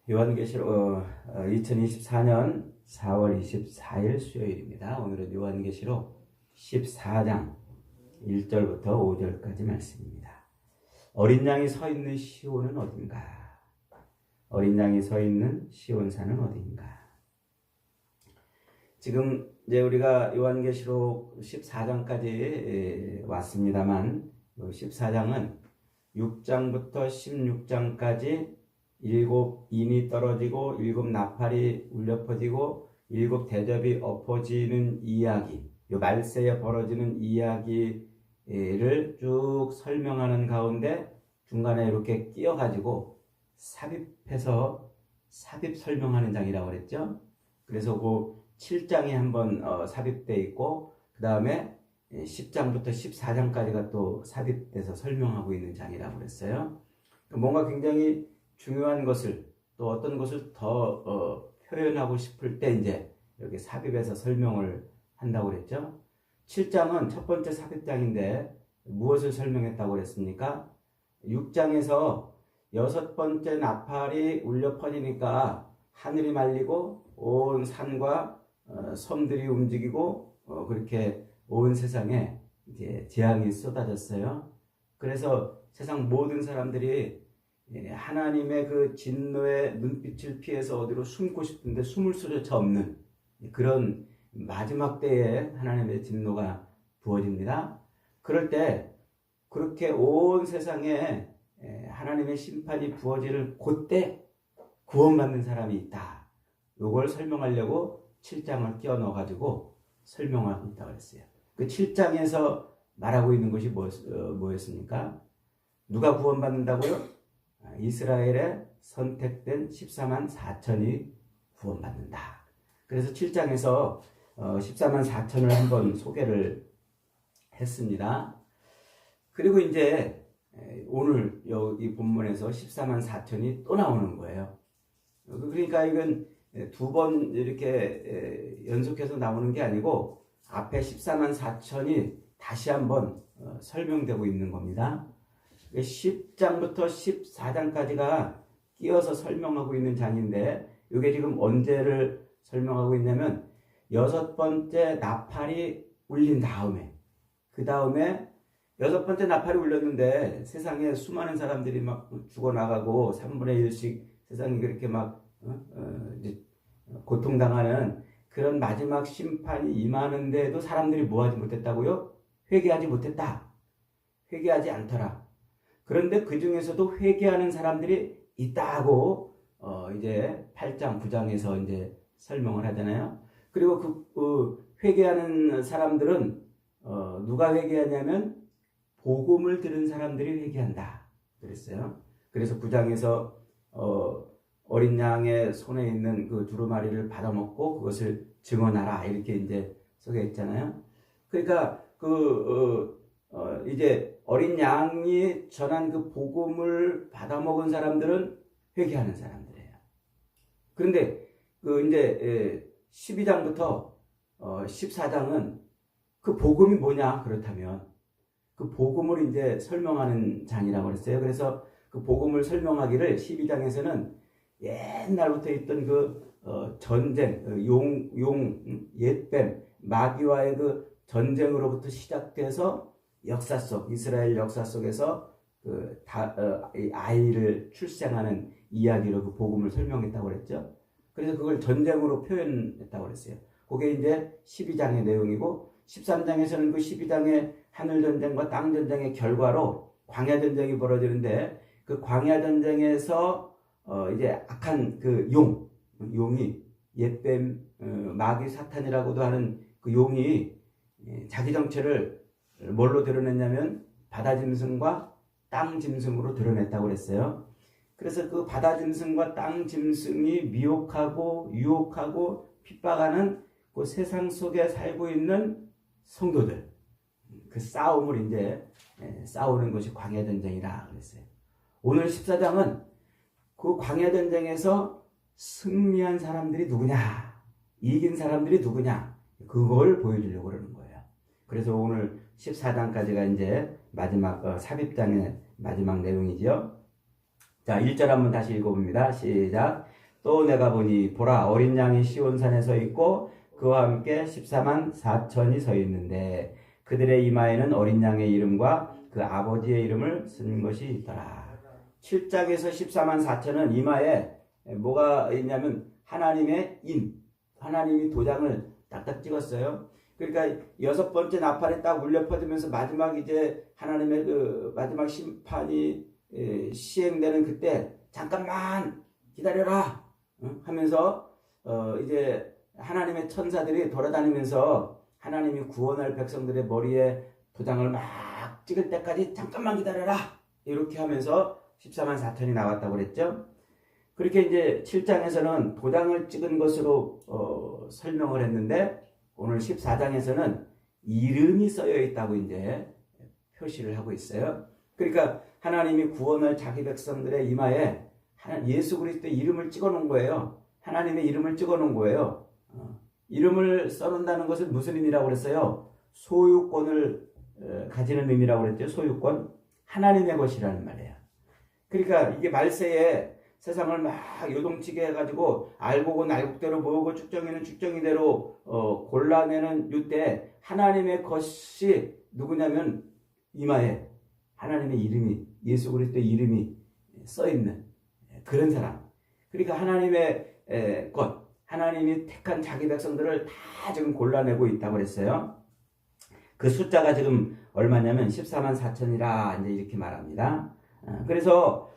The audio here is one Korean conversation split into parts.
요한계시록 2024년 4월 24일 수요일입니다. 오늘은 요한계시록 14장 1절부터 5절까지 말씀입니다. 어린 양이 서 있는 시온은 어딘가? 어린 양이 서 있는 시온산은 어딘가? 지금 이제 우리가 요한계시록 14장까지 왔습니다만 14장은 6장부터 16장까지 7 인이 떨어지고 7 나팔이 울려 퍼지고 7 대접이 엎어지는 이야기, 요 말세에 벌어지는 이야기를 쭉 설명하는 가운데 중간에 이렇게 끼어가지고 삽입해서 삽입 설명하는 장이라고 그랬죠. 그래서 그 7장이 한번 삽입되어 있고 그 다음에 10장부터 14장까지가 또 삽입돼서 설명하고 있는 장이라고 그랬어요. 뭔가 굉장히 중요한 것을 또 어떤 것을 더 표현하고 싶을 때 이제 이렇게 삽입해서 설명을 한다고 그랬죠. 7장은 첫 번째 삽입장인데 무엇을 설명했다고 그랬습니까? 6장에서 6번째 나팔이 울려 퍼지니까 하늘이 말리고 온 산과 섬들이 움직이고 그렇게 온 세상에 이제 재앙이 쏟아졌어요. 그래서 세상 모든 사람들이 하나님의 그 진노의 눈빛을 피해서 어디로 숨고 싶은데 숨을 수조차 없는 그런 마지막 때에 하나님의 진노가 부어집니다. 그럴 때 그렇게 온 세상에 하나님의 심판이 부어지는 그때 구원받는 사람이 있다. 이걸 설명하려고 7장을 끼워 넣어가지고 설명하고 있다고 그랬어요. 그 7장에서 말하고 있는 것이 뭐였습니까? 누가 구원받는다고요? 이스라엘의 선택된 14만 4천이 구원받는다. 그래서 7장에서 14만 4천을 한번 소개를 했습니다. 그리고 이제 오늘 여기 본문에서 14만 4천이 또 나오는 거예요. 그러니까 이건 두 번 이렇게 연속해서 나오는 게 아니고 앞에 14만 4천이 다시 한번 설명되고 있는 겁니다. 10장부터 14장까지가 끼어서 설명하고 있는 장인데 이게 지금 언제를 설명하고 있냐면 6번째 나팔이 울린 다음에 그 다음에 6번째 나팔이 울렸는데 세상에 수많은 사람들이 막 죽어나가고 3분의 1씩 세상이 그렇게 막 이제 고통당하는 그런 마지막 심판이 임하는데도 사람들이 뭐하지 못했다고요? 회개하지 못했다. 회개하지 않더라. 그런데 그 중에서도 회개하는 사람들이 있다고 이제 8장, 9장에서 이제 설명을 하잖아요. 그리고 그 회개하는 사람들은 누가 회개하냐면 복음을 들은 사람들이 회개한다. 그랬어요. 그래서 9장에서 어린 양의 손에 있는 그 두루마리를 받아먹고 그것을 증언하라 이렇게 이제 소개했잖아요. 그러니까 이제 어린 양이 전한 그 복음을 받아먹은 사람들은 회개하는 사람들이에요. 그런데 그 이제 12장부터 14장은 그 복음이 뭐냐 그렇다면 그 복음을 이제 설명하는 장이라고 그랬어요. 그래서 그 복음을 설명하기를 12장에서는 옛날부터 있던 그 전쟁, 옛뱀, 마귀와의 그 전쟁으로부터 시작돼서 역사 속, 이스라엘 역사 속에서 아이를 출생하는 이야기로 그 복음을 설명했다고 그랬죠. 그래서 그걸 전쟁으로 표현했다고 그랬어요. 그게 이제 12장의 내용이고 13장에서는 그 12장의 하늘 전쟁과 땅 전쟁의 결과로 광야 전쟁이 벌어지는데 그 광야 전쟁에서 이제 악한 그 용이 옛뱀 마귀 사탄이라고도 하는 그 용이 자기 정체를 뭘로 드러냈냐면 바다 짐승과 땅 짐승으로 드러냈다고 그랬어요. 그래서 그 바다 짐승과 땅 짐승이 미혹하고 유혹하고 핍박하는 그 세상 속에 살고 있는 성도들 그 싸움을 이제 싸우는 것이 광야 전쟁이라 그랬어요. 오늘 14장은 그 광야 전쟁에서 승리한 사람들이 누구냐, 이긴 사람들이 누구냐, 그걸 보여주려고 그러는 거예요. 그래서 오늘 14장까지가 이제 마지막 삽입장의 마지막 내용이죠. 자, 1절 한번 다시 읽어봅니다. 시작. 또 내가 보니 보라 어린 양이 시온산에 서 있고 그와 함께 14만 4천이 서 있는데 그들의 이마에는 어린 양의 이름과 그 아버지의 이름을 쓴 것이 있더라. 7장에서 14만 4천은 이마에 뭐가 있냐면 하나님의 하나님이 도장을 딱딱 찍었어요. 그러니까 6번째 나팔에 딱 울려 퍼지면서 마지막 이제 하나님의 그 마지막 심판이 시행되는 그때 잠깐만 기다려라 하면서 이제 하나님의 천사들이 돌아다니면서 하나님이 구원할 백성들의 머리에 도장을 막 찍을 때까지 잠깐만 기다려라 이렇게 하면서 14만 4천이 나왔다고 그랬죠. 그렇게 이제 7장에서는 도장을 찍은 것으로 설명을 했는데 오늘 14장에서는 이름이 써여 있다고 이제 표시를 하고 있어요. 그러니까 하나님이 구원할 자기 백성들의 이마에 예수 그리스도의 이름을 찍어 놓은 거예요. 하나님의 이름을 찍어 놓은 거예요. 이름을 써놓는다는 것은 무슨 의미라고 그랬어요? 소유권을 가지는 의미라고 그랬죠. 소유권. 하나님의 것이라는 말이에요. 그러니까 이게 말세에 세상을 막 요동치게 해가지고 알곡은 알곡대로 모으고 축정이는 축정이대로 골라내는 이때 하나님의 것이 누구냐면 이마에 하나님의 이름이 예수 그리스도의 이름이 써있는 그런 사람. 그러니까 하나님의 것 하나님이 택한 자기 백성들을 다 지금 골라내고 있다고 그랬어요. 그 숫자가 지금 얼마냐면 14만 4천이라 이제 이렇게 말합니다. 그래서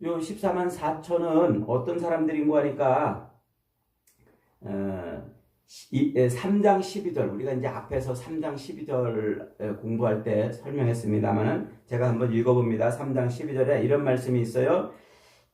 요 14만 4천은 어떤 사람들인고 하니까 3장 12절 우리가 이제 앞에서 3장 12절 공부할 때 설명했습니다만은 제가 한번 읽어봅니다. 3장 12절에 이런 말씀이 있어요.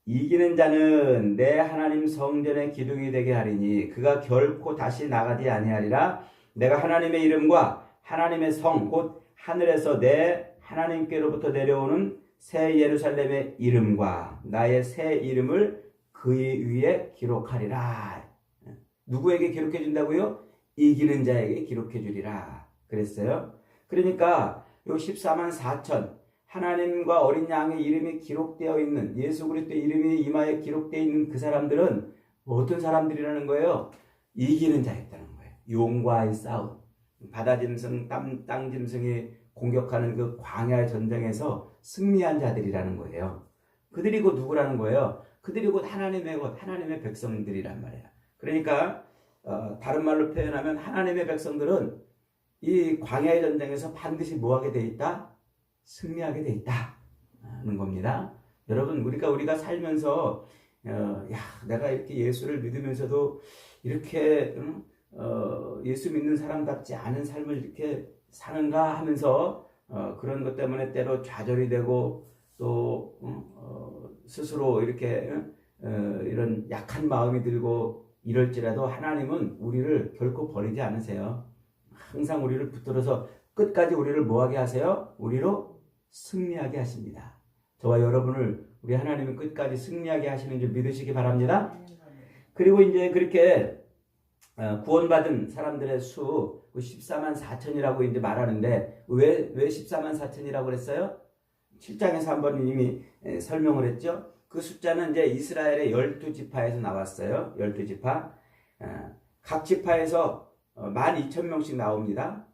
이기는 자는 내 하나님 성전의 기둥이 되게 하리니 그가 결코 다시 나가지 아니하리라. 내가 하나님의 이름과 하나님의 성 곧 하늘에서 내 하나님께로부터 내려오는 새 예루살렘의 이름과 나의 새 이름을 그의 위에 기록하리라. 누구에게 기록해 준다고요? 이기는 자에게 기록해 주리라 그랬어요. 그러니까 요 14만 4천 하나님과 어린 양의 이름이 기록되어 있는 예수 그리스도의 이름이 이마에 기록되어 있는 그 사람들은 어떤 사람들이라는 거예요? 이기는 자였다는 거예요. 용과의 싸움. 바다 짐승, 땅 짐승이 공격하는 그 광야의 전쟁에서 승리한 자들이라는 거예요. 그들이 곧 누구라는 거예요? 그들이 곧 하나님의 것, 하나님의 백성들이란 말이에요. 그러니까 다른 말로 표현하면 하나님의 백성들은 이 광야의 전쟁에서 반드시 뭐하게 돼 있다? 승리하게 돼 있다는 겁니다. 여러분 우리가 살면서 내가 이렇게 예수를 믿으면서도 이렇게 예수 믿는 사람답지 않은 삶을 이렇게 사는가 하면서 그런 것 때문에 때로 좌절이 되고 또 스스로 이렇게 이런 약한 마음이 들고 이럴지라도 하나님은 우리를 결코 버리지 않으세요. 항상 우리를 붙들어서 끝까지 우리를 뭐하게 하세요? 우리로 승리하게 하십니다. 저와 여러분을 우리 하나님은 끝까지 승리하게 하시는 줄 믿으시기 바랍니다. 그리고 이제 그렇게 구원받은 사람들의 수 14만 4천이라고 이제 말하는데 왜 14만 4천이라고 그랬어요? 7장에서 한번 이미 설명을 했죠. 그 숫자는 이제 이스라엘의 12지파에서 나왔어요. 12지파. 각 지파에서 12,000명씩 나옵니다.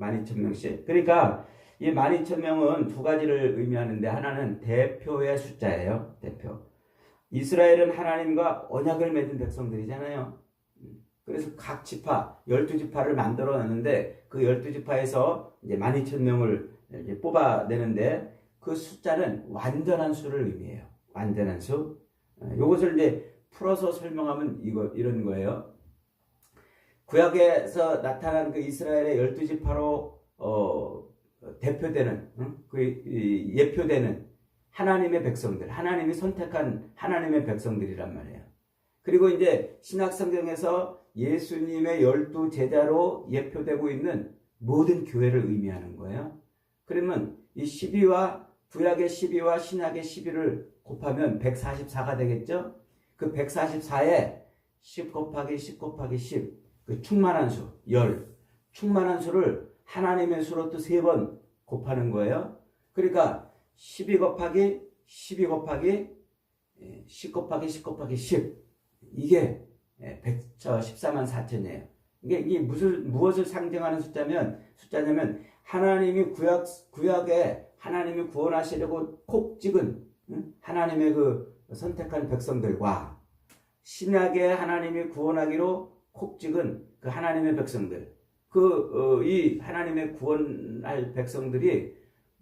12,000명씩. 그러니까 이 12,000명은 두 가지를 의미하는데 하나는 대표의 숫자예요. 대표. 이스라엘은 하나님과 언약을 맺은 백성들이잖아요. 그래서 각 지파, 12지파를 만들어 놨는데 그 12지파에서 이제 12,000명을 이제 뽑아내는데 그 숫자는 완전한 수를 의미해요. 완전한 수. 이것을 이제 풀어서 설명하면 이런 거예요. 구약에서 나타난 그 이스라엘의 12지파로 대표되는 예표되는 하나님의 백성들, 하나님이 선택한 하나님의 백성들이란 말이에요. 그리고 이제 신약성경에서 예수님의 12제자로 예표되고 있는 모든 교회를 의미하는 거예요. 그러면 이 12와 구약의 12와 신약의 12를 곱하면 144가 되겠죠? 그 144에 10 곱하기 10 곱하기 10, 그 충만한 수, 충만한 수를 하나님의 수로 또 3번 곱하는 거예요. 그러니까 12 곱하기 12 곱하기 10 곱하기 10 곱하기 10 이게 14만 4천이에요. 이게 무엇을 상징하는 숫자냐면 하나님이 구약에 하나님이 구원하시려고 콕 찍은 하나님의 그 선택한 백성들과 신약에 하나님이 구원하기로 콕 찍은 그 하나님의 백성들 이 하나님의 구원할 백성들이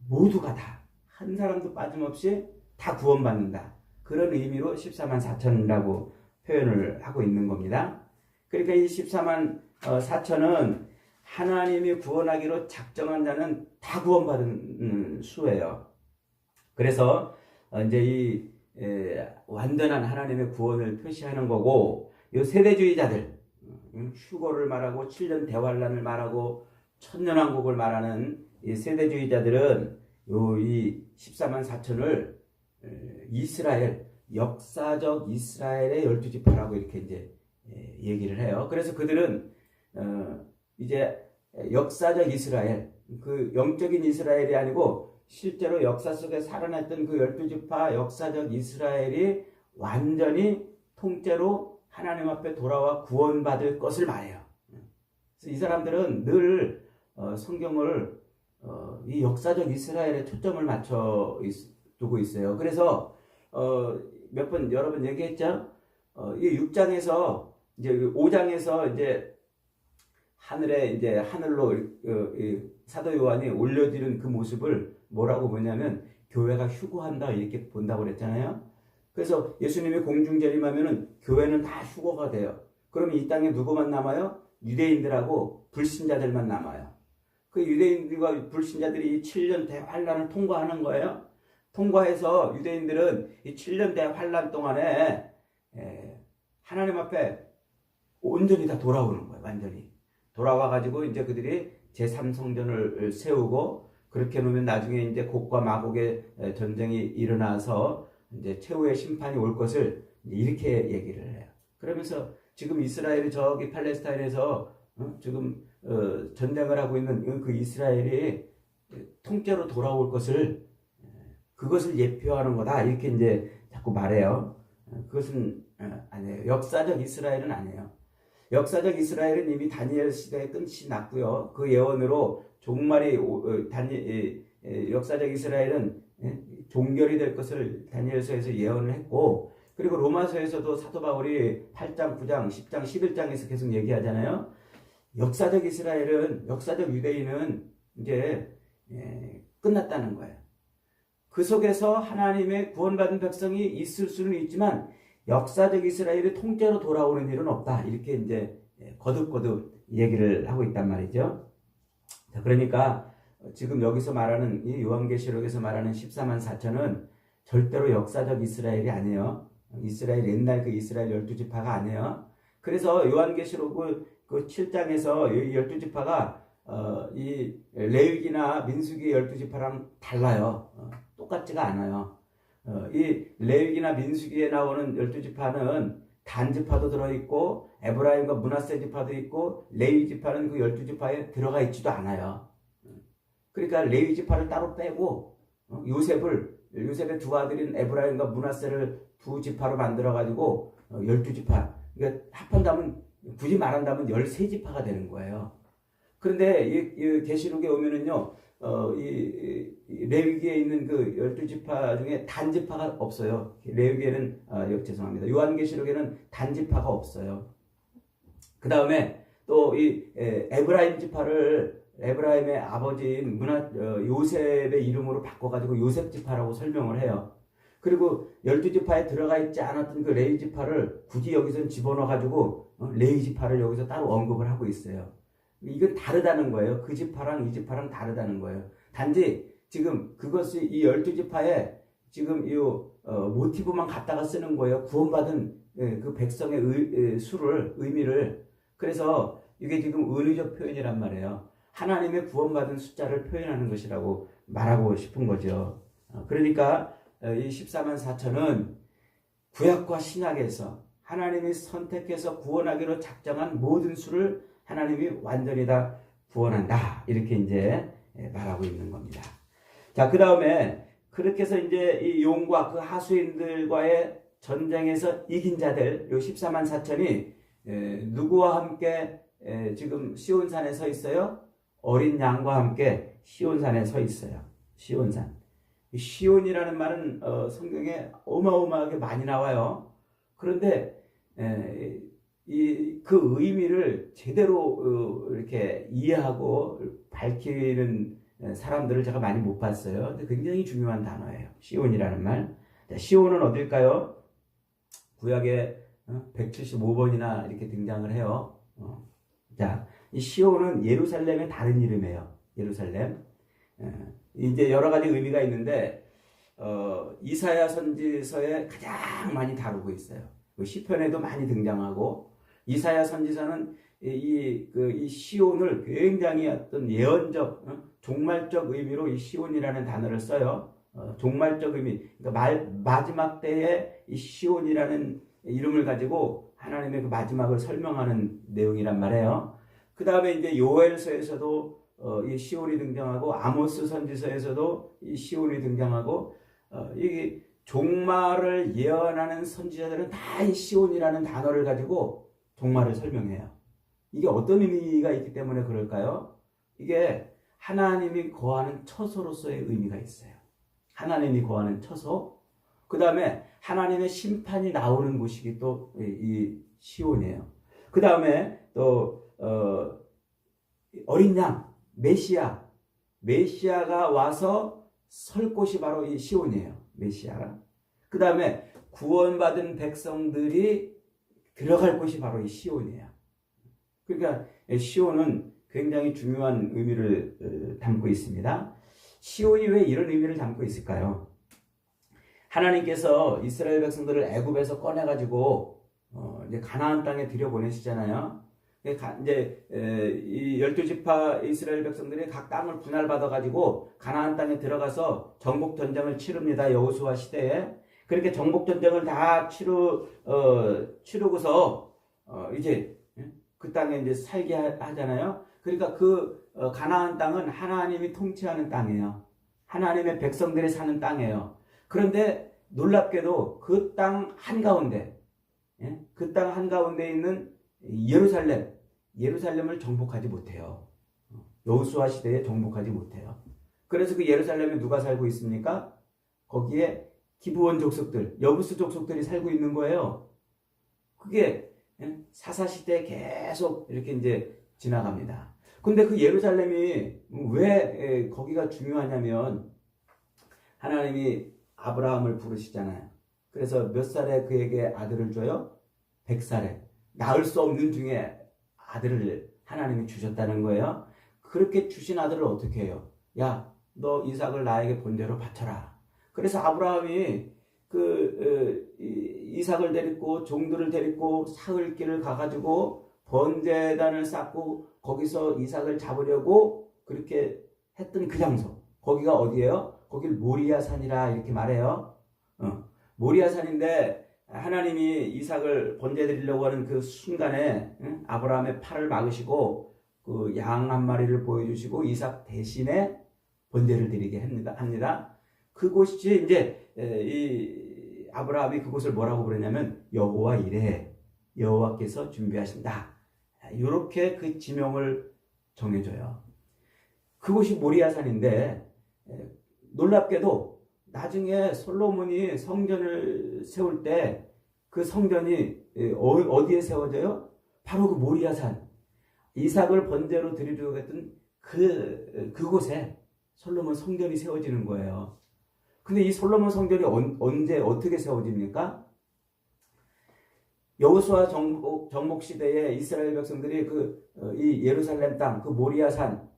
모두가 다 한 사람도 빠짐없이 다 구원받는다. 그런 의미로 14만 4천이라고 표현을 하고 있는 겁니다. 그러니까 이 14만 4천은 하나님이 구원하기로 작정한 자는 다 구원받은 수예요. 그래서 이제 이 완전한 하나님의 구원을 표시하는 거고, 이 세대주의자들 휴거를 말하고 7년 대환란을 말하고 천년왕국을 말하는 이 세대주의자들은 이 14만 4천을 이스라엘 역사적 이스라엘의 12지파라고 이렇게 이제 얘기를 해요. 그래서 그들은 이제 역사적 이스라엘, 그 영적인 이스라엘이 아니고 실제로 역사 속에 살아났던 그 12지파 역사적 이스라엘이 완전히 통째로 하나님 앞에 돌아와 구원받을 것을 말해요. 그래서 이 사람들은 늘 성경을 이 역사적 이스라엘에 초점을 맞춰 두고 있어요. 그래서 몇 번 여러 번 얘기했죠. 이 6장에서 이제 5장에서 이제 하늘로 사도 요한이 올려드린 그 모습을 뭐라고 보냐면 교회가 휴거한다 이렇게 본다고 그랬잖아요. 그래서 예수님이 공중 재림하면은 교회는 다 휴거가 돼요. 그러면 이 땅에 누구만 남아요? 유대인들하고 불신자들만 남아요. 그 유대인들과 불신자들이 이 7년 대환란을 통과하는 거예요. 통과해서 유대인들은 이 7년 대환란 동안에 하나님 앞에 온전히 다 돌아오는 거예요. 완전히 돌아와가지고 이제 그들이 제3성전을 세우고, 그렇게 놓으면 나중에 이제 곡과 마곡의 전쟁이 일어나서 이제 최후의 심판이 올 것을 이렇게 얘기를 해요. 그러면서 지금 이스라엘이 저기 팔레스타인에서 지금 전쟁을 하고 있는 그 이스라엘이 통째로 돌아올 것을, 그것을 예표하는 거다 이렇게 이제 자꾸 말해요. 그것은 아니에요. 역사적 이스라엘은 아니에요. 역사적 이스라엘은 이미 다니엘 시대에 끝이 났고요. 그 예언으로 종말이 역사적 이스라엘은 종결이 될 것을 다니엘서에서 예언을 했고, 그리고 로마서에서도 사도 바울이 8장, 9장, 10장, 11장에서 계속 얘기하잖아요. 역사적 이스라엘은, 역사적 유대인은 이제 끝났다는 거예요. 그 속에서 하나님의 구원받은 백성이 있을 수는 있지만 역사적 이스라엘이 통째로 돌아오는 일은 없다. 이렇게 이제 거듭거듭 얘기를 하고 있단 말이죠. 자, 그러니까 지금 여기서 말하는 이 요한계시록에서 말하는 14만 4천은 절대로 역사적 이스라엘이 아니에요. 이스라엘 옛날 그 이스라엘 12지파가 아니에요. 그래서 요한계시록 그 7장에서 이 12지파가 이 레위기나 민수기 12지파랑 달라요. 똑같지가 않아요. 이 레위기나 민수기에 나오는 12지파는 단지파도 들어있고 에브라임과 므낫세 지파도 있고, 레위 지파는 그 12지파에 들어가 있지도 않아요. 그러니까 레위 지파를 따로 빼고 요셉의 두 아들인 에브라임과 므낫세를 두 지파로 만들어 가지고 12지파, 그러니까 합한다면, 굳이 말한다면 13지파가 되는 거예요. 그런데 이 계시록에 오면은요, 이 레위기에 있는 그 12지파 중에 단지파가 없어요. 레위기에는 죄송합니다. 요한계시록에는 단지파가 없어요. 그 다음에 또 이 에브라임 지파를 에브라임의 아버지인 요셉의 이름으로 바꿔가지고 요셉 지파라고 설명을 해요. 그리고 12지파에 들어가 있지 않았던 그 레위 지파를 굳이 여기서 집어넣어가지고 레위 지파를 여기서 따로 언급을 하고 있어요. 이건 다르다는 거예요. 그 지파랑 이 지파랑 다르다는 거예요. 단지 지금 그것이 이 12지파에 지금 이 모티브만 갖다가 쓰는 거예요. 구원받은 그 백성의 의미를. 그래서 이게 지금 은유적 표현이란 말이에요. 하나님의 구원받은 숫자를 표현하는 것이라고 말하고 싶은 거죠. 그러니까 이 14만 4천은 구약과 신약에서 하나님이 선택해서 구원하기로 작정한 모든 수를 하나님이 완전히 다 구원한다. 이렇게 이제 말하고 있는 겁니다. 자, 그 다음에 그렇게 해서 이제 이 용과 그 하수인들과의 전쟁에서 이긴 자들, 요 14만 4천이 누구와 함께 지금 시온산에 서 있어요? 어린 양과 함께 시온산에 서 있어요. 시온산. 시온이라는 말은 성경에 어마어마하게 많이 나와요. 그런데 그 의미를 제대로 이렇게 이해하고 밝히는 사람들을 제가 많이 못 봤어요. 근데 굉장히 중요한 단어예요. 시온이라는 말. 시온은 어딜까요? 구약에 175번이나 이렇게 등장을 해요. 자, 이 시온은 예루살렘의 다른 이름이에요. 예루살렘. 이제 여러 가지 의미가 있는데 이사야 선지서에 가장 많이 다루고 있어요. 시편에도 많이 등장하고 이사야 선지서는 이 시온을 굉장히 어떤 예언적, 종말적 의미로 이 시온이라는 단어를 써요. 종말적 의미, 그러니까 마지막 때에 이 시온이라는 이름을 가지고 하나님의 그 마지막을 설명하는 내용이란 말이에요. 그 다음에 이제 요엘서에서도 이 시온이 등장하고 아모스 선지서에서도 이 시온이 등장하고 이 종말을 예언하는 선지자들은 다 이 시온이라는 단어를 가지고 종말을 설명해요. 이게 어떤 의미가 있기 때문에 그럴까요? 이게 하나님이 거하는 처소로서의 의미가 있어요. 하나님이 거하는 처소. 그 다음에 하나님의 심판이 나오는 곳이 또 이 시온이에요. 그 다음에 또 어린 양, 메시아가 와서 설 곳이 바로 이 시온이에요. 메시아가. 그 다음에 구원받은 백성들이 들어갈 곳이 바로 이 시온이에요. 그러니까 시온은 굉장히 중요한 의미를 담고 있습니다. 시온이 왜 이런 의미를 담고 있을까요? 하나님께서 이스라엘 백성들을 애굽에서 꺼내가지고 이제 가나안 땅에 들여보내시잖아요. 이제 이 12지파 이스라엘 백성들이 각 땅을 분할받아가지고 가나안 땅에 들어가서 정복 전쟁을 치릅니다. 여호수아 시대에. 그렇게 정복 전쟁을 다 치르고서 이제 그 땅에 이제 살게 하잖아요. 그러니까 그 가나안 땅은 하나님이 통치하는 땅이에요. 하나님의 백성들이 사는 땅이에요. 그런데 놀랍게도 그 땅 한가운데, 그 땅 한가운데 있는 예루살렘을 정복하지 못해요. 여호수아 시대에 정복하지 못해요. 그래서 그 예루살렘에 누가 살고 있습니까? 거기에 기브온 족속들, 여부스 족속들이 살고 있는 거예요. 그게 사사시대에 계속 이렇게 이제 지나갑니다. 근데 그 예루살렘이 왜 거기가 중요하냐면 하나님이 아브라함을 부르시잖아요. 그래서 몇 살에 그에게 아들을 줘요? 100살에. 낳을 수 없는 중에 아들을 하나님이 주셨다는 거예요. 그렇게 주신 아들을 어떻게 해요? 야, 너 이삭을 나에게 본대로 바쳐라. 그래서 아브라함이 이삭을 데리고 종들을 데리고 사흘길을 가가지고 번제단을 쌓고 거기서 이삭을 잡으려고 그렇게 했던 그 장소. 거기가 어디예요? 거길 모리아산이라 이렇게 말해요. 모리아산인데 하나님이 이삭을 번제 드리려고 하는 그 순간에 아브라함의 팔을 막으시고 그 양 한 마리를 보여주시고 이삭 대신에 번제를 드리게 합니다. 그곳이 이제 이 아브라함이 그곳을 뭐라고 부르냐면 여호와 이레, 여호와께서 준비하신다. 이렇게 그 지명을 정해줘요. 그곳이 모리아산인데 놀랍게도 나중에 솔로몬이 성전을 세울 때 그 성전이 어디에 세워져요? 바로 그 모리아산. 이삭을 번제로 드리려고 했던 그곳에 솔로몬 성전이 세워지는 거예요. 근데 이 솔로몬 성전이 언제 어떻게 세워집니까? 여호수아 정복 시대에 이스라엘 백성들이 이 예루살렘 땅, 그 모리아산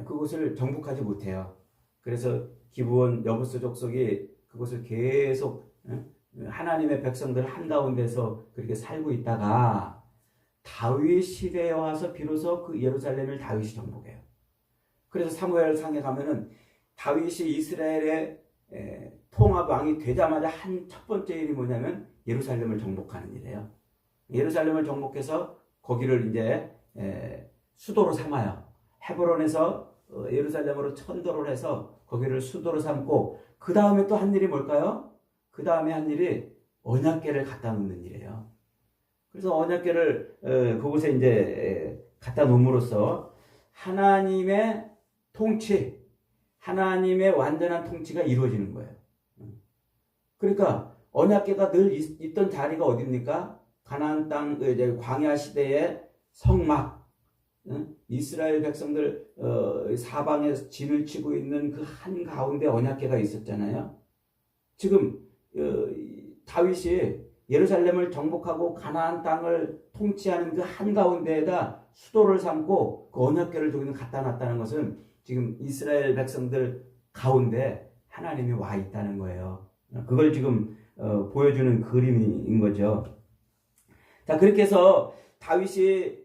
그곳을 정복하지 못해요. 그래서 기브온 여부스 족속이 그곳을 계속 하나님의 백성들 한가운데서 그렇게 살고 있다가 다윗 시대에 와서 비로소 그 예루살렘을 다윗이 정복해요. 그래서 사무엘상에 가면은 다윗이 이스라엘의 통합왕이 되자마자 한 첫 번째 일이 뭐냐면 예루살렘을 정복하는 일이에요. 예루살렘을 정복해서 거기를 이제 수도로 삼아요. 헤브론에서 예루살렘으로 천도를 해서 거기를 수도로 삼고 그 다음에 또 한 일이 뭘까요? 그 다음에 한 일이 언약궤를 갖다 놓는 일이에요. 그래서 언약궤를 그곳에 이제 갖다 놓음으로써 하나님의 통치, 하나님의 완전한 통치가 이루어지는 거예요. 그러니까 언약궤가 늘 있던 자리가 어디입니까? 가나안 땅 이제 광야 시대의 성막, 이스라엘 백성들 사방에서 진을 치고 있는 그 한 가운데 언약궤가 있었잖아요. 지금 다윗이 예루살렘을 정복하고 가나안 땅을 통치하는 그 한가운데에다 수도를 삼고 그 언약궤를 저기는 갖다 놨다는 것은 지금 이스라엘 백성들 가운데 하나님이 와 있다는 거예요. 그걸 지금 보여주는 그림인 거죠. 자, 그렇게 해서 다윗이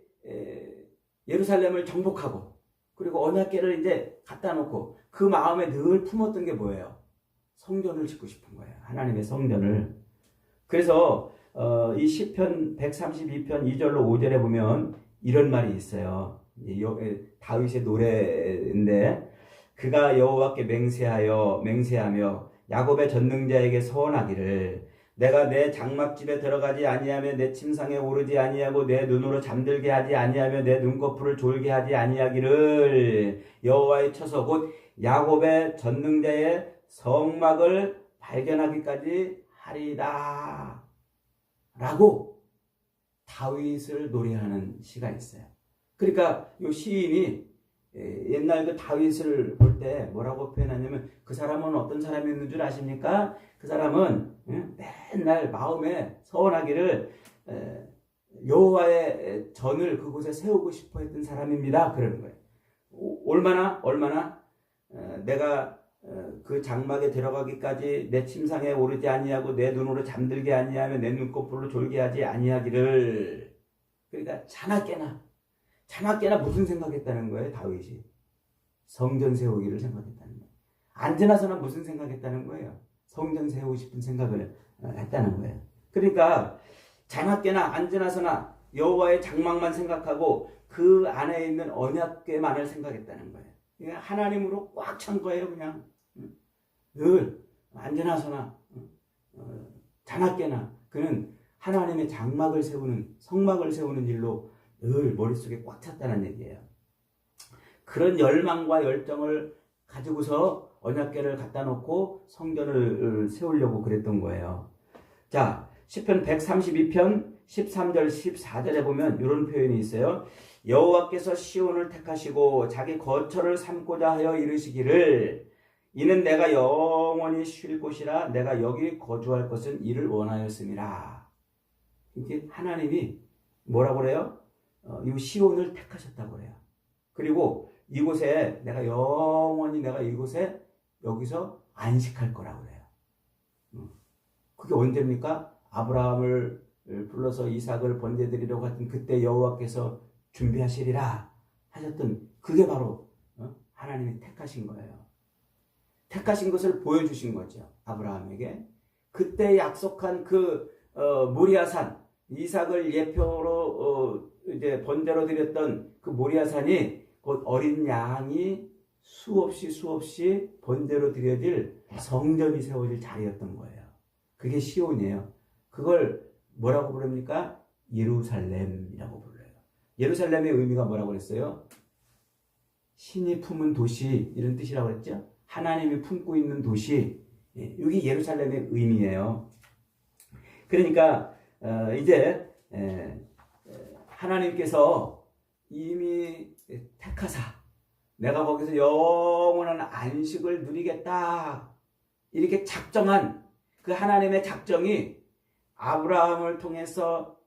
예루살렘을 정복하고 그리고 언약궤를 이제 갖다 놓고 그 마음에 늘 품었던 게 뭐예요? 성전을 짓고 싶은 거예요. 하나님의 성전을. 그래서 이 시편 132편 2절로 5절에 보면 이런 말이 있어요. 다윗의 노래인데 그가 여호와께 맹세하며 야곱의 전능자에게 서원하기를 내가 내 장막집에 들어가지 아니하며 내 침상에 오르지 아니하고 내 눈으로 잠들게 하지 아니하며 내 눈꺼풀을 졸게 하지 아니하기를 여호와의 처소 곧 야곱의 전능자의 성막을 발견하기까지 하리다 라고 다윗을 노래하는 시가 있어요. 그러니까 이 시인이 옛날 그 다윗을 볼 때 뭐라고 표현하냐면 그 사람은 어떤 사람이었는 줄 아십니까? 그 사람은 맨날 마음에 서원하기를 여호와의 전을 그곳에 세우고 싶어 했던 사람입니다. 그러는 거예요. 얼마나 내가 그 장막에 들어가기까지 내 침상에 오르지 아니하고 내 눈으로 잠들게 아니하며 내 눈꺼풀로 졸게 하지 아니하기를. 그러니까 자나깨나 무슨 생각했다는 거예요? 다윗이 성전 세우기를 생각했다는 거예요. 앉으나서나 무슨 생각했다는 거예요? 성전 세우고 싶은 생각을 했다는 거예요. 그러니까 자나깨나 앉으나서나 여호와의 장막만 생각하고 그 안에 있는 언약궤만을 생각했다는 거예요. 그냥 하나님으로 꽉 찬 거예요. 그냥 늘 앉으나서나 자나깨나 그는 하나님의 장막을 세우는 성막을 세우는 일로 늘 머릿속에 꽉 찼다는 얘기예요. 그런 열망과 열정을 가지고서 언약궤를 갖다 놓고 성전을 세우려고 그랬던 거예요. 자, 시편 132편 13절 14절에 보면 이런 표현이 있어요. 여호와께서 시온을 택하시고 자기 거처를 삼고자 하여 이르시기를 이는 내가 영원히 쉴 곳이라 내가 여기 거주할 것은 이를 원하였음이라. 이렇게 하나님이 뭐라고 그래요? 이 시온을 택하셨다고 그래요. 그리고 이곳에 내가 영원히 이곳에 여기서 안식할 거라고 그래요. 그게 언제입니까? 아브라함을 불러서 이삭을 번제드리려고 했던 그때 여호와께서 준비하시리라 하셨던 그게 바로 하나님이 택하신 거예요. 택하신 것을 보여주신 거죠. 아브라함에게. 그때 약속한 그 모리아산 이삭을 예표로 이제 번제로 드렸던 그 모리아산이 곧 어린 양이 수없이 번제로 드려질 성전이 세워질 자리였던 거예요. 그게 시온이에요. 그걸 뭐라고 부릅니까? 예루살렘이라고 불러요. 예루살렘의 의미가 뭐라고 그랬어요? 신이 품은 도시 이런 뜻이라고 그랬죠. 하나님이 품고 있는 도시. 이게 예루살렘의 의미예요. 그러니까 이제 하나님께서 이미 택하사 내가 거기서 영원한 안식을 누리겠다 이렇게 작정한 그 하나님의 작정이 아브라함을 통해서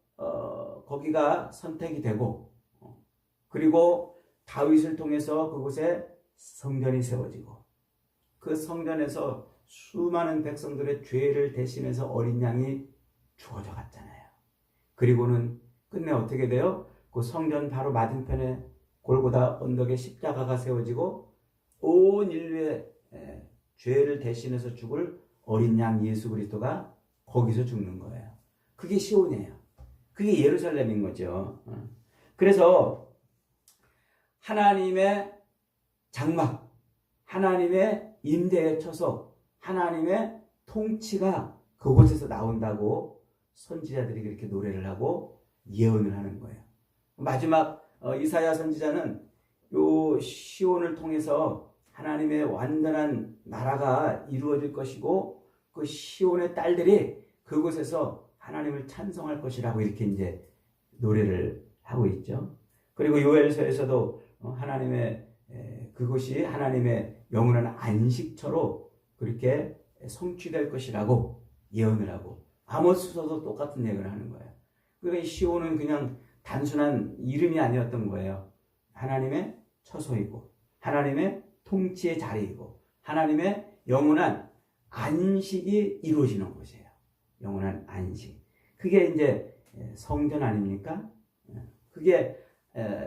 거기가 선택이 되고 그리고 다윗을 통해서 그곳에 성전이 세워지고 그 성전에서 수많은 백성들의 죄를 대신해서 어린 양이 죽어져 갔잖아요. 그리고는 끝내 어떻게 돼요? 그 성전 바로 맞은편에 골고다 언덕에 십자가가 세워지고 온 인류의 죄를 대신해서 죽을 어린 양 예수 그리스도가 거기서 죽는 거예요. 그게 시온이에요. 그게 예루살렘인 거죠. 그래서 하나님의 장막, 하나님의 임재의 처소, 하나님의 통치가 그곳에서 나온다고 선지자들이 그렇게 노래를 하고 예언을 하는 거예요. 마지막 이사야 선지자는 요 시온을 통해서 하나님의 완전한 나라가 이루어질 것이고 그 시온의 딸들이 그곳에서 하나님을 찬송할 것이라고 이렇게 이제 노래를 하고 있죠. 그리고 요엘서에서도 하나님의 그것이 하나님의 영원한 안식처로 그렇게 성취될 것이라고 예언을 하고 아모스서도 똑같은 얘기를 하는 거예요. 그러니까 시온은 그냥 단순한 이름이 아니었던 거예요. 하나님의 처소이고 하나님의 통치의 자리이고 하나님의 영원한 안식이 이루어지는 곳이에요. 영원한 안식. 그게 이제 성전 아닙니까? 그게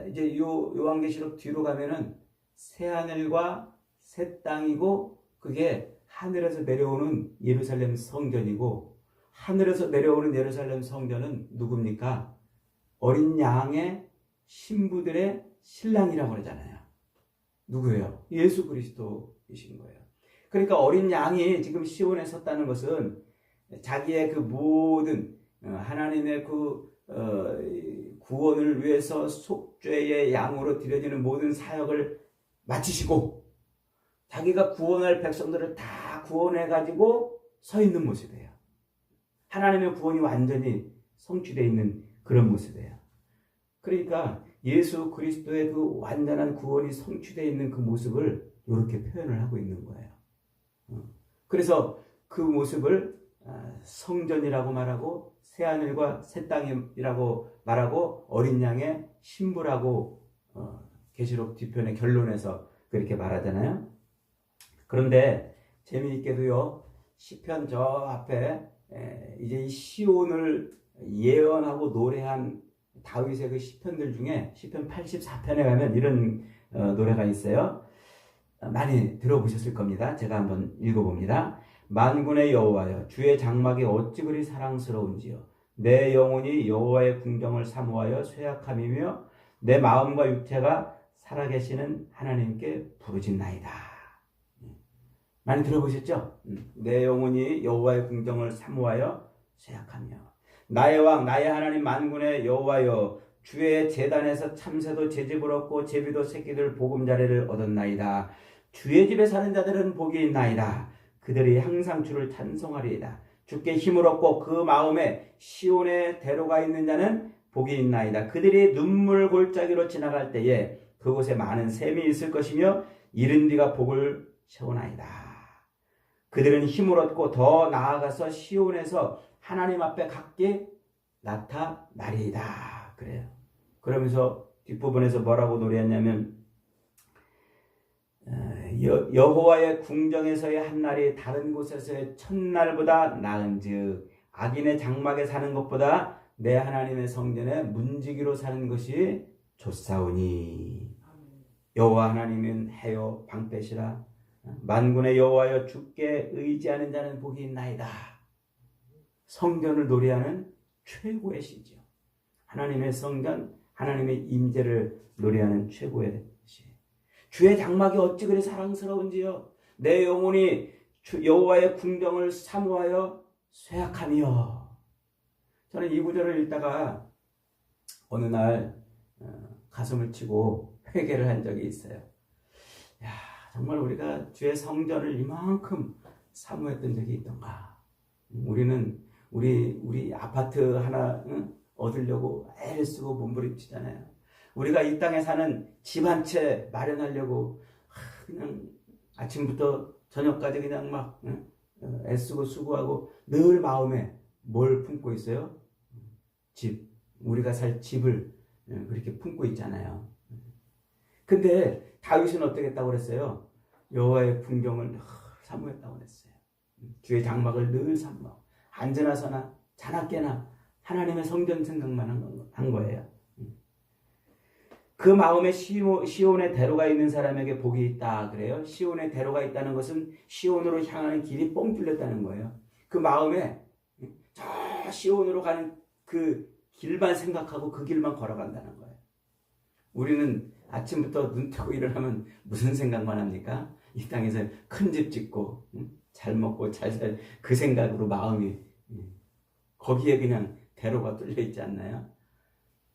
이제 요한계시록 뒤로 가면은 새 하늘과 새 땅이고 그게 하늘에서 내려오는 예루살렘 성전이고 하늘에서 내려오는 예루살렘 성전은 누굽니까? 어린 양의 신부들의 신랑이라고 그러잖아요. 누구예요? 예수 그리스도이신 거예요. 그러니까 어린 양이 지금 시온에 섰다는 것은 자기의 그 모든 하나님의 그 구원을 위해서 속죄의 양으로 드려지는 모든 사역을 마치시고 자기가 구원할 백성들을 다 구원해가지고 서 있는 모습이에요. 하나님의 구원이 완전히 성취되어 있는 그런 모습이에요. 그러니까 예수 그리스도의 그 완전한 구원이 성취되어 있는 그 모습을 이렇게 표현을 하고 있는 거예요. 그래서 그 모습을 성전이라고 말하고 새하늘과 새 땅이라고 말하고 어린 양의 신부라고 계시록 뒤편의 결론에서 그렇게 말하잖아요. 그런데 재미있게도요, 시편 저 앞에 이제 이 시온을 예언하고 노래한 다윗의 그 시편들 중에 시편 84편에 가면 이런 노래가 있어요. 많이 들어보셨을 겁니다. 제가 한번 읽어봅니다. 만군의 여호와여, 주의 장막이 어찌 그리 사랑스러운지요. 내 영혼이 여호와의 궁정을 사모하여 쇠약함이며 내 마음과 육체가 살아계시는 하나님께 부르짖나이다. 많이 들어보셨죠? 내 영혼이 여호와의 궁정을 사모하여 쇠약하며 나의 왕 나의 하나님 만군의 여호와여, 주의 제단에서 참새도 제집을 얻고 제비도 새끼들 보금자리를 얻었나이다. 주의 집에 사는 자들은 복이 있나이다. 그들이 항상 주를 찬송하리이다. 주께 힘을 얻고 그 마음에 시온에 대로가 있는 자는 복이 있나이다. 그들이 눈물 골짜기로 지나갈 때에 그곳에 많은 샘이 있을 것이며 이른 비가 복을 채우나이다. 그들은 힘을 얻고 더 나아가서 시온에서 하나님 앞에 각기 나타나리이다. 그래요. 그러면서 뒷부분에서 뭐라고 노래했냐면 여호와의 궁정에서의 한날이 다른 곳에서의 첫날보다 나은즉 악인의 장막에 사는 것보다 내 하나님의 성전에 문지기로 사는 것이 좋사오니 여호와 하나님은 해요 방패시라. 만군의 여호와여, 주께 의지하는 자는 복이 있나이다. 성전을 노래하는 최고의 시죠. 하나님의 성전, 하나님의 임재를 노래하는 최고의 시. 주의 장막이 어찌 그리 사랑스러운지요. 내 영혼이 여호와의 궁정을 사모하여 쇠약하며. 저는 이 구절을 읽다가 어느 날 가슴을 치고 회개를 한 적이 있어요. 야, 정말 우리가 주의 성전을 이만큼 사모했던 적이 있던가. 우리는 우리 아파트 하나 얻으려고 애를 쓰고 몸부림치잖아요. 우리가 이 땅에 사는 집 한 채 마련하려고 그냥 아침부터 저녁까지 그냥 막 애쓰고 수고하고 늘 마음에 뭘 품고 있어요? 집. 우리가 살 집을 그렇게 품고 있잖아요. 근데 다윗은 어떻게 했다고 그랬어요? 여호와의 궁정을 늘 사모했다고 그랬어요. 주의 장막을 늘 사모하고 앉으나 서나 자나깨나 하나님의 성전 생각만 한 거예요. 그 마음에 시온의 대로가 있는 사람에게 복이 있다 그래요. 시온의 대로가 있다는 것은 시온으로 향하는 길이 뻥 뚫렸다는 거예요. 그 마음에 저 시온으로 가는 그 길만 생각하고 그 길만 걸어간다는 거예요. 우리는 아침부터 눈 뜨고 일어나면 무슨 생각만 합니까? 이 땅에서 큰 집 짓고 잘 먹고 잘 살 그 생각으로 마음이 거기에 그냥 대로가 뚫려 있지 않나요?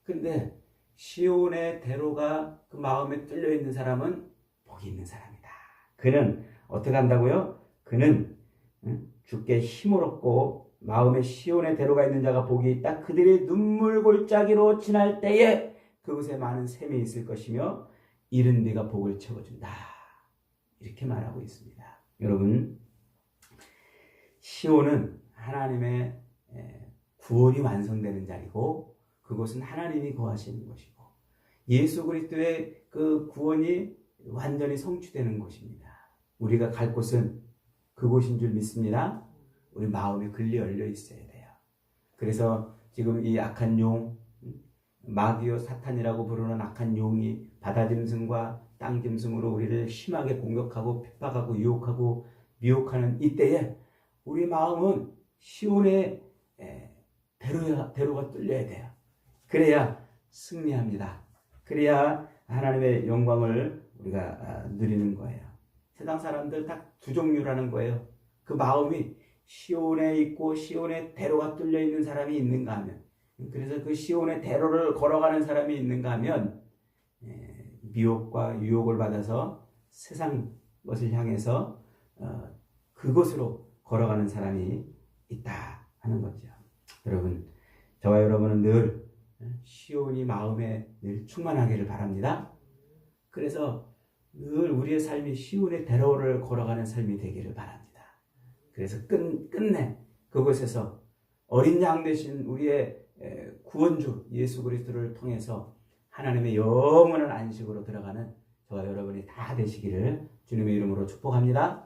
근데 시온의 대로가 그 마음에 뚫려 있는 사람은 복이 있는 사람이다. 그는 어떻게 한다고요? 그는 주께 힘을 얻고 마음에 시온의 대로가 있는 자가 복이 있다. 그들이 눈물 골짜기로 지날 때에 그곳에 많은 샘이 있을 것이며 이른 비가 복을 채워준다. 이렇게 말하고 있습니다. 여러분, 시온은 하나님의 구원이 완성되는 자리고 그곳은 하나님이 거하시는 곳이고 예수 그리스도의 그 구원이 완전히 성취되는 곳입니다. 우리가 갈 곳은 그곳인 줄 믿습니다. 우리 마음에 글리 열려 있어야 돼요. 그래서 지금 이 악한 용, 마귀요 사탄이라고 부르는 악한 용이 바다 짐승과 땅 짐승으로 우리를 심하게 공격하고 핍박하고 유혹하고 미혹하는 이때에 우리 마음은 시온의 대로가 뚫려야 돼요. 그래야 승리합니다. 그래야 하나님의 영광을 우리가 누리는 거예요. 세상 사람들 딱 두 종류라는 거예요. 그 마음이 시온에 있고 시온의 대로가 뚫려 있는 사람이 있는가 하면, 그래서 그 시온의 대로를 걸어가는 사람이 있는가 하면 미혹과 유혹을 받아서 세상 것을 향해서 그곳으로 걸어가는 사람이 있다 하는 거죠. 여러분, 저와 여러분은 늘 시온이 마음에 늘 충만하기를 바랍니다. 그래서 늘 우리의 삶이 시온의 대로를 걸어가는 삶이 되기를 바랍니다. 그래서 끝내 그곳에서 어린 양 되신 우리의 구원주 예수 그리스도를 통해서 하나님의 영원한 안식으로 들어가는 저와 여러분이 다 되시기를 주님의 이름으로 축복합니다.